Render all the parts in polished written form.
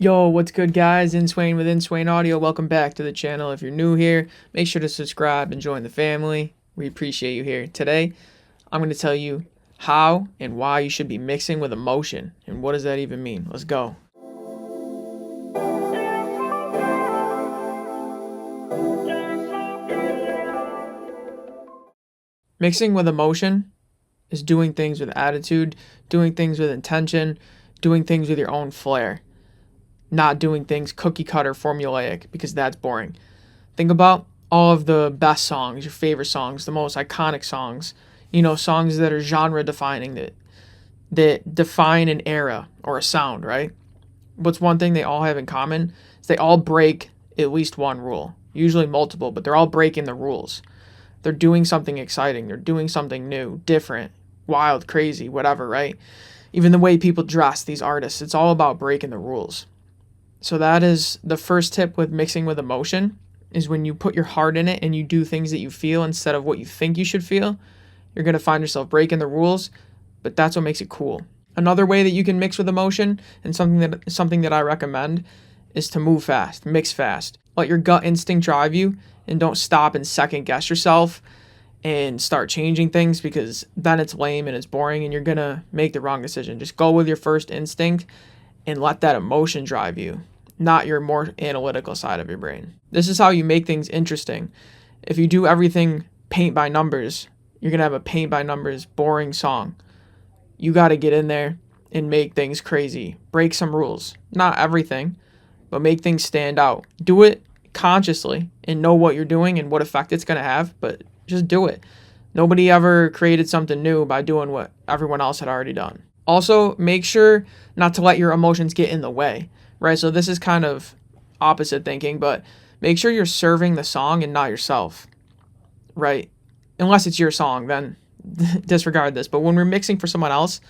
Yo, what's good, guys? Inswain with Inswain Audio. Welcome back to the channel. If you're new here, make sure to subscribe and join the family. We appreciate you here. Today, I'm going to tell you how and why you should be mixing with emotion. And what does that even mean? Let's go. Mixing with emotion is doing things with attitude, doing things with intention, doing things with your own flair. Not doing things cookie cutter formulaic, because that's boring. Think about all of the best songs, your favorite songs, the most iconic songs, songs that are genre defining, that define an era or a sound, right? What's one thing they all have in common is they all break at least one rule, usually multiple, but they're all breaking the rules. They're doing something exciting, they're doing something new, different, wild, crazy, whatever, right? Even the way people dress, these artists, it's all about breaking the rules. So that is the first tip with mixing with emotion, is when you put your heart in it and you do things that you feel instead of what you think you should feel, you're going to find yourself breaking the rules, but that's what makes it cool. Another way that you can mix with emotion, and something that I recommend, is to move fast, mix fast. Let your gut instinct drive you, and don't stop and second guess yourself and start changing things, because then it's lame and it's boring and you're going to make the wrong decision. Just go with your first instinct and let that emotion drive you, not your more analytical side of your brain. This is how you make things interesting. If you do everything paint by numbers, you're going to have a paint by numbers, boring song. You got to get in there and make things crazy. Break some rules. Not everything, but make things stand out. Do it consciously and know what you're doing and what effect it's going to have, but just do it. Nobody ever created something new by doing what everyone else had already done. Also, make sure not to let your emotions get in the way, right? So this is kind of opposite thinking, but make sure you're serving the song and not yourself, right? Unless it's your song, then disregard this. But when we're mixing for someone else,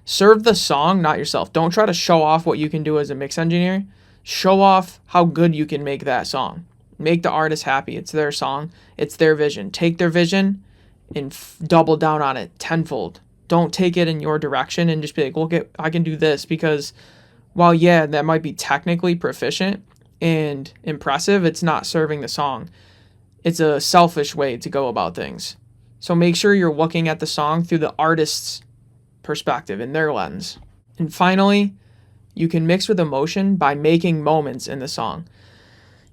serve the song, not yourself. Don't try to show off what you can do as a mix engineer. Show off how good you can make that song. Make the artist happy. It's their song. It's their vision. Take their vision and double down on it tenfold. Don't take it in your direction and just be like, look, I can do this, because while, yeah, that might be technically proficient and impressive, it's not serving the song. It's a selfish way to go about things. So make sure you're looking at the song through the artist's perspective and their lens. And finally, you can mix with emotion by making moments in the song.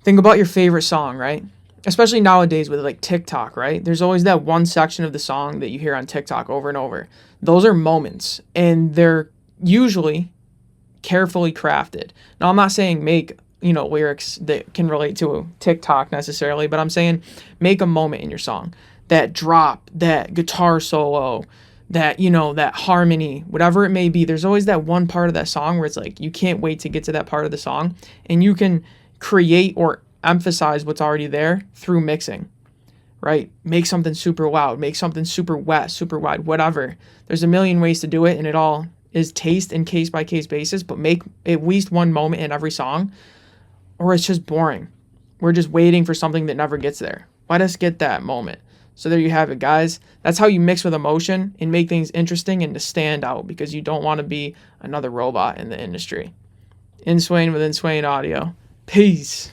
Think about your favorite song, right? Especially nowadays with like TikTok, right? There's always that one section of the song that you hear on TikTok over and over. Those are moments, and they're usually carefully crafted. Now, I'm not saying make, lyrics that can relate to TikTok necessarily, but I'm saying make a moment in your song. That drop, that guitar solo, that, that harmony, whatever it may be. There's always that one part of that song where it's like you can't wait to get to that part of the song, and you can create or emphasize what's already there through mixing, right? Make something super loud, make something super wet, super wide, whatever. There's a million ways to do it, and it all is taste and case by case basis, but make at least one moment in every song, or it's just boring. We're just waiting for something that never gets there. Let us get that moment. So there you have it, guys. That's how you mix with emotion and make things interesting and to stand out, because you don't want to be another robot in the industry. Inswain with Inswain Audio. Peace.